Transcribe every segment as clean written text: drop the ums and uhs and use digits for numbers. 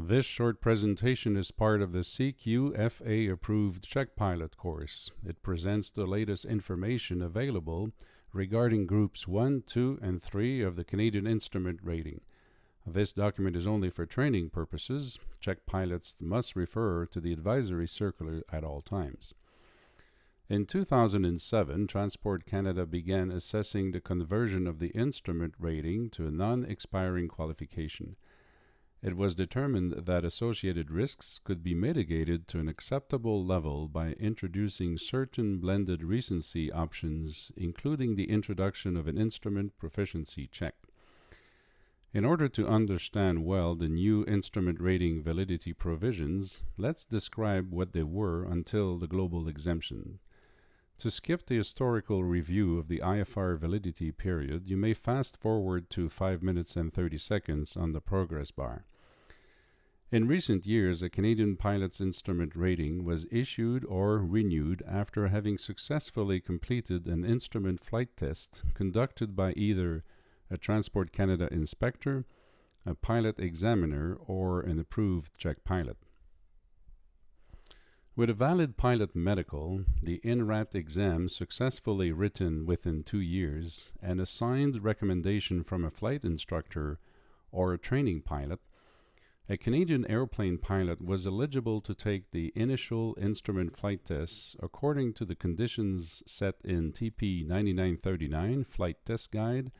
This short presentation is part of the CQFA approved Check Pilot course. It presents the latest information available regarding Groups 1, 2, and 3 of the Canadian Instrument Rating. This document is only for training purposes. Check pilots must refer to the advisory circular at all times. In 2007, Transport Canada began assessing the conversion of the instrument rating to a non-expiring qualification. It was determined that associated risks could be mitigated to an acceptable level by introducing certain blended recency options, including the introduction of an instrument proficiency check. In order to understand well the new instrument rating validity provisions, let's describe what they were until the global exemption. To skip the historical review of the IFR validity period, you may fast forward to 5 minutes and 30 seconds on the progress bar. In recent years, a Canadian pilot's instrument rating was issued or renewed after having successfully completed an instrument flight test conducted by either a Transport Canada inspector, a pilot examiner, or an approved check pilot. With a valid pilot medical, the INRAT exam successfully written within 2 years, and a signed recommendation from a flight instructor or a training pilot, a Canadian airplane pilot was eligible to take the initial instrument flight tests according to the conditions set in TP 9939 Flight Test Guide,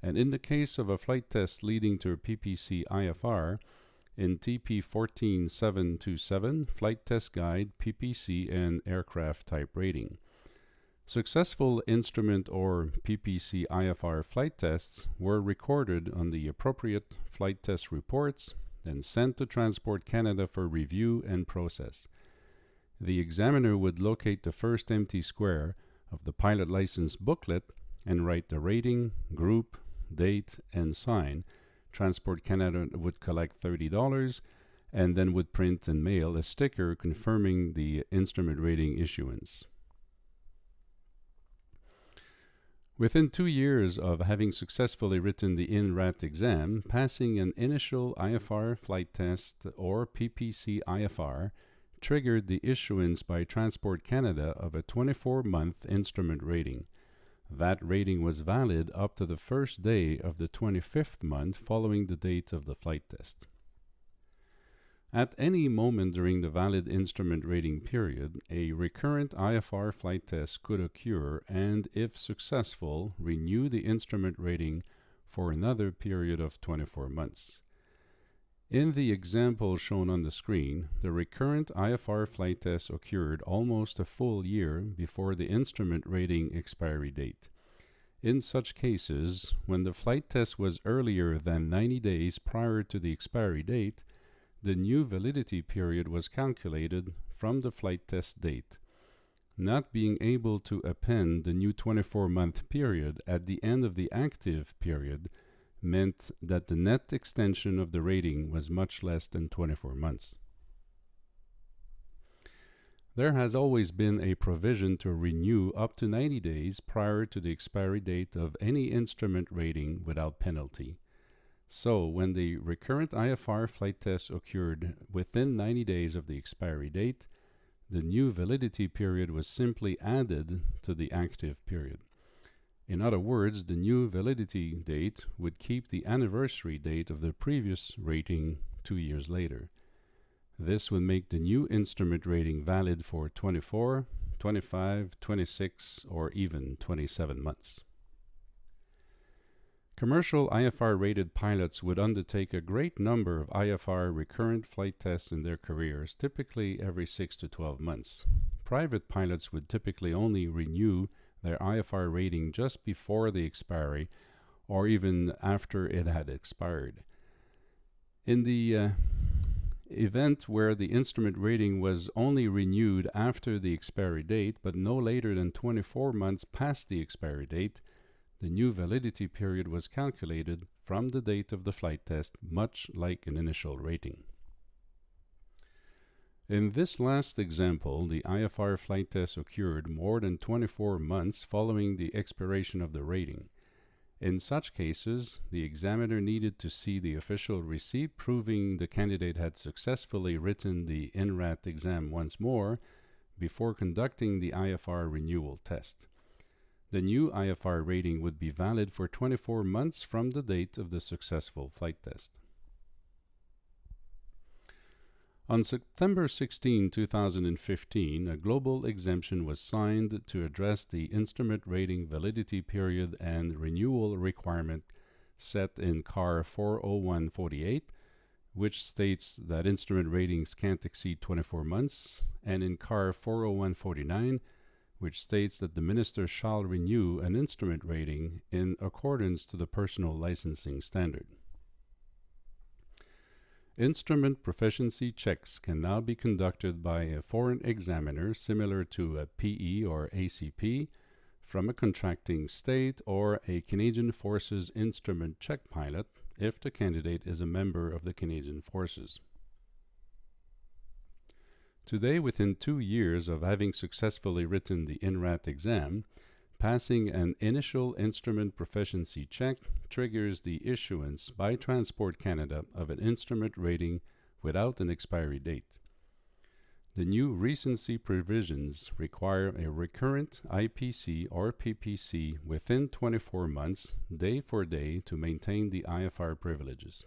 and in the case of a flight test leading to a PPC IFR, in TP 14727 Flight Test Guide, PPC, and Aircraft Type Rating. Successful instrument or PPC IFR flight tests were recorded on the appropriate flight test reports and sent to Transport Canada for review and process. The examiner would locate the first empty square of the pilot license booklet and write the rating, group, date, and sign. Transport Canada would collect $30 and then would print and mail a sticker confirming the instrument rating issuance. Within 2 years of having successfully written the INRAT exam, passing an initial IFR flight test or PPC IFR triggered the issuance by Transport Canada of a 24-month instrument rating. That rating was valid up to the first day of the 25th month following the date of the flight test. At any moment during the valid instrument rating period, a recurrent IFR flight test could occur and, if successful, renew the instrument rating for another period of 24 months. In the example shown on the screen, the recurrent IFR flight test occurred almost a full year before the instrument rating expiry date. In such cases, when the flight test was earlier than 90 days prior to the expiry date, the new validity period was calculated from the flight test date. Not being able to append the new 24-month period at the end of the active period meant that the net extension of the rating was much less than 24 months. There has always been a provision to renew up to 90 days prior to the expiry date of any instrument rating without penalty. So, when the recurrent IFR flight test occurred within 90 days of the expiry date, the new validity period was simply added to the active period. In other words, the new validity date would keep the anniversary date of the previous rating 2 years later. This would make the new instrument rating valid for 24, 25, 26, or even 27 months. Commercial IFR-rated pilots would undertake a great number of IFR recurrent flight tests in their careers, typically every 6 to 12 months. Private pilots would typically only renew their IFR rating just before the expiry or even after it had expired. In the event where the instrument rating was only renewed after the expiry date but no later than 24 months past the expiry date, the new validity period was calculated from the date of the flight test, much like an initial rating. In this last example, the IFR flight test occurred more than 24 months following the expiration of the rating. In such cases, the examiner needed to see the official receipt proving the candidate had successfully written the INRAT exam once more before conducting the IFR renewal test. The new IFR rating would be valid for 24 months from the date of the successful flight test. On September 16, 2015, a global exemption was signed to address the Instrument Rating Validity Period and renewal requirement set in CAR 40148, which states that instrument ratings can't exceed 24 months, and in CAR 40149, which states that the minister shall renew an instrument rating in accordance to the personal licensing standard. Instrument proficiency checks can now be conducted by a foreign examiner similar to a PE or ACP from a contracting state or a Canadian Forces instrument check pilot if the candidate is a member of the Canadian Forces. Today, within 2 years of having successfully written the INRAT exam, passing an initial instrument proficiency check triggers the issuance by Transport Canada of an instrument rating without an expiry date. The new recency provisions require a recurrent IPC or PPC within 24 months, day for day, to maintain the IFR privileges.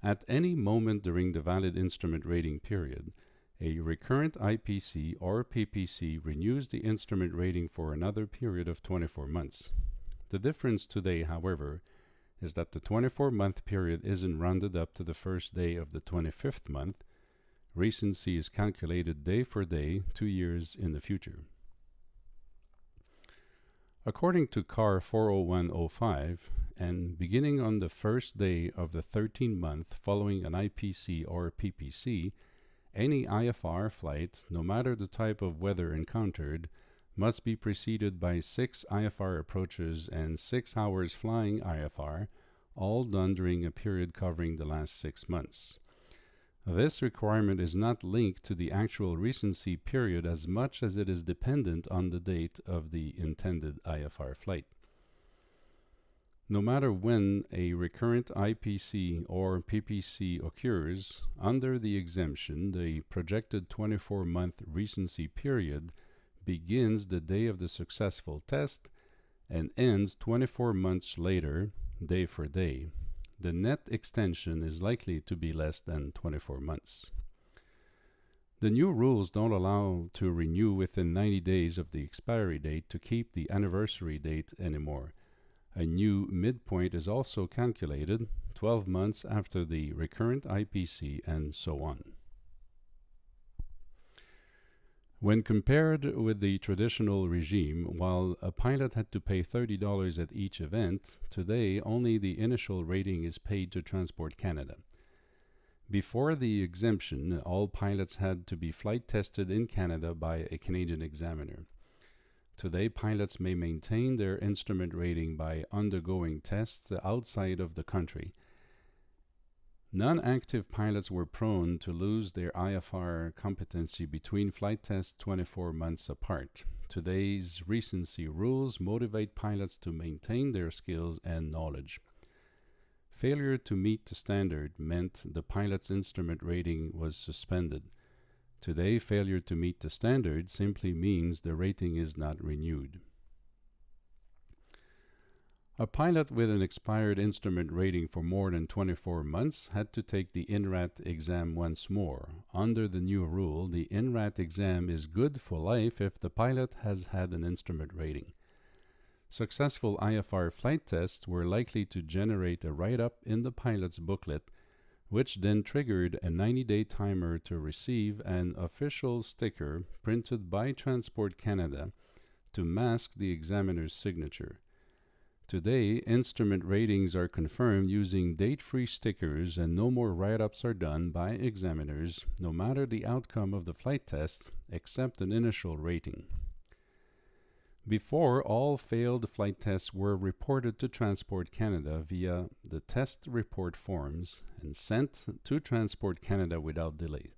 At any moment during the valid instrument rating period, a recurrent IPC or PPC renews the instrument rating for another period of 24 months. The difference today, however, is that the 24-month period isn't rounded up to the first day of the 25th month. Recency is calculated day for day, 2 years in the future. According to CAR 40105, and beginning on the first day of the 13th month following an IPC or PPC, any IFR flight, no matter the type of weather encountered, must be preceded by 6 IFR approaches and 6 hours flying IFR, all done during a period covering the last 6 months. This requirement is not linked to the actual recency period as much as it is dependent on the date of the intended IFR flight. No matter when a recurrent IPC or PPC occurs, under the exemption, the projected 24-month recency period begins the day of the successful test and ends 24 months later, day for day. The net extension is likely to be less than 24 months. The new rules don't allow to renew within 90 days of the expiry date to keep the anniversary date anymore. A new midpoint is also calculated 12 months after the recurrent IPC and so on. When compared with the traditional regime, while a pilot had to pay $30 at each event, today only the initial rating is paid to Transport Canada. Before the exemption, all pilots had to be flight tested in Canada by a Canadian examiner. Today, pilots may maintain their instrument rating by undergoing tests outside of the country. Non-active pilots were prone to lose their IFR competency between flight tests 24 months apart. Today's recency rules motivate pilots to maintain their skills and knowledge. Failure to meet the standard meant the pilot's instrument rating was suspended. Today, failure to meet the standard simply means the rating is not renewed. A pilot with an expired instrument rating for more than 24 months had to take the INRAT exam once more. Under the new rule, the INRAT exam is good for life if the pilot has had an instrument rating. Successful IFR flight tests were likely to generate a write-up in the pilot's booklet, which then triggered a 90-day timer to receive an official sticker printed by Transport Canada to mask the examiner's signature. Today, instrument ratings are confirmed using date-free stickers, and no more write-ups are done by examiners, no matter the outcome of the flight tests, except an initial rating. Before, all failed flight tests were reported to Transport Canada via the test report forms and sent to Transport Canada without delay.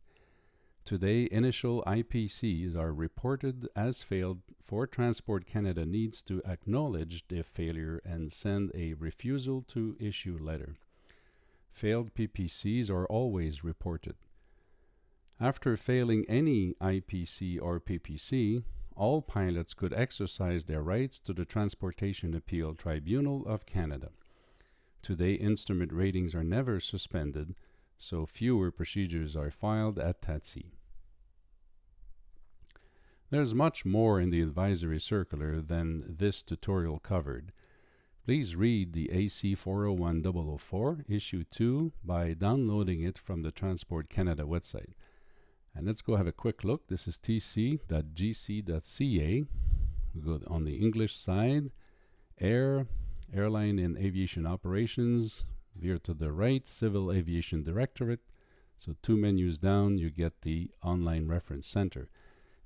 Today, initial IPCs are reported as failed for Transport Canada needs to acknowledge the failure and send a refusal to issue letter. Failed PPCs are always reported. After failing any IPC or PPC, all pilots could exercise their rights to the Transportation Appeal Tribunal of Canada. Today, instrument ratings are never suspended, so fewer procedures are filed at TATC. There's much more in the advisory circular than this tutorial covered. Please read the AC 401-004 Issue 2 by downloading it from the Transport Canada website. And let's go have a quick look. This is tc.gc.ca. We go on the English side, Airline and Aviation Operations, veer to the right, Civil Aviation Directorate. So 2 menus down, you get the Online Reference Center.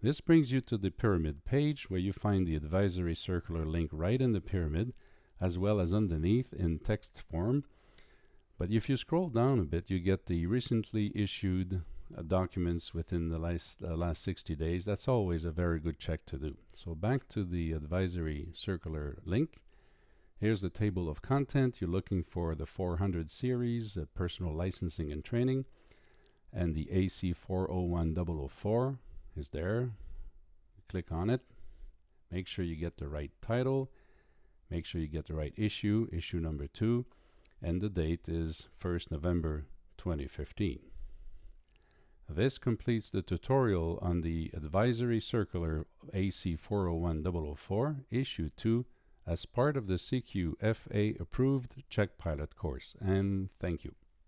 This brings you to the pyramid page where you find the advisory circular link right in the pyramid, as well as underneath in text form. But if you scroll down a bit, you get the recently issued documents within the last 60 days. That's always a very good check to do. So back to the advisory circular link. Here's the table of content. You're looking for the 400 series, personal licensing and training, and the AC 401-004 is there. Click on it. Make sure you get the right title. Make sure you get the right issue number 2, and the date is 1st November 2015. This completes the tutorial on the Advisory Circular AC 401-004, Issue 2, as part of the CQFA approved check pilot course, and thank you.